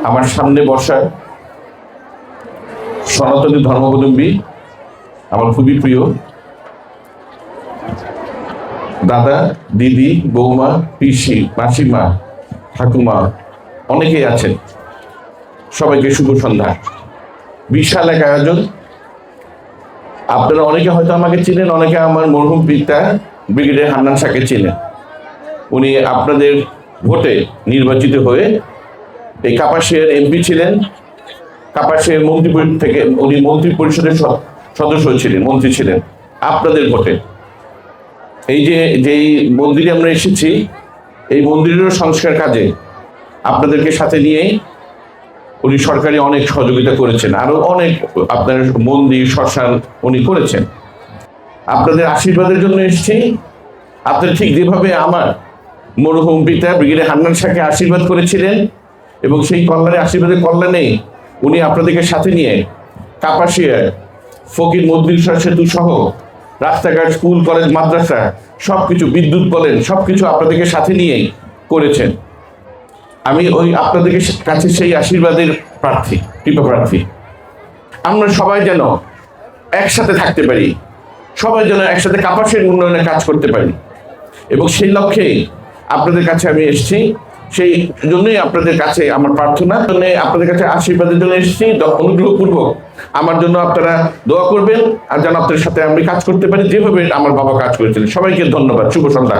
আমার সামনে বসা সনাতনী ধর্মাবলম্বী আমার খুবই প্রিয় দাদা, দিদি, বৌমা, পিসি, মাসিমা, ঠাকুমা অনেকেই আছেন। সবাইকে শুভ সন্ধ্যা। বিশাল এক আয়োজন। আপনারা অনেকে হয়তো আমাকে চিনেন, অনেকে আমার মরহুম পিতা ব্রিগেডিয়ার হান্নান শাহকে চিনেন। উনি আপনাদের ভোটে নির্বাচিত হয়ে এই কাপাসিয়ার এমপি ছিলেন। কাপাসিয়ার মন্ত্রী থেকে উনি মন্ত্রী পরিষদের সদস্য ছিলেন, মন্ত্রী ছিলেন আপনাদের ভোটে। এই যেই মন্দিরে আমরা এসেছি, এই মন্দিরেরও সংস্কার কাজে আপনাদেরকে সাথে নিয়ে উনি সরকারি অনেক সহযোগিতা করেছেন। আরো অনেক আপনার মন্দির, শ্মশান উনি করেছেন। আপনাদের আশীর্বাদের জন্য এসেছি। আপনারা ঠিক যেভাবে আমার মরহুম পিতা ব্রিগেডিয়ার হান্নান শাহকে আশীর্বাদ করেছিলেন এবং সেই আশীর্বাদের কল্যাণে উনি আপনাদেরকে সাথে নিয়ে কাপাসিয়ার ফকির মজলিশাহ সেতু সহ রাস্তাঘাট, স্কুল, কলেজ, মাদ্রাসা সবকিছু, বিদ্যুৎ বলেন, সবকিছু আপনাদেরকে সাথে নিয়েই করেছেন। আমি আপনাদের কাছে সেই আশীর্বাদের প্রার্থী, কৃপা প্রার্থী। আমরা সবাই যেন একসাথে থাকতে পারি, সবাই যেন একসাথে কাপাসিয়ার উন্নয়নে কাজ করতে পারি, এবং সেই লক্ষ্যেই আপনাদের কাছে আমি এসেছি। সেই জন্যই আপনাদের কাছে আমার প্রার্থনা, জন্য আপনাদের কাছে আশীর্বাদের জন্য এসেছি। অনুগ্রহপূর্বক আমার জন্য আপনারা দোয়া করবেন, আর যেন আপনাদের সাথে আমি কাজ করতে পারি যেভাবে আমার বাবা কাজ করেছিলেন। সবাইকে ধন্যবাদ। শুভ সন্ধ্যা।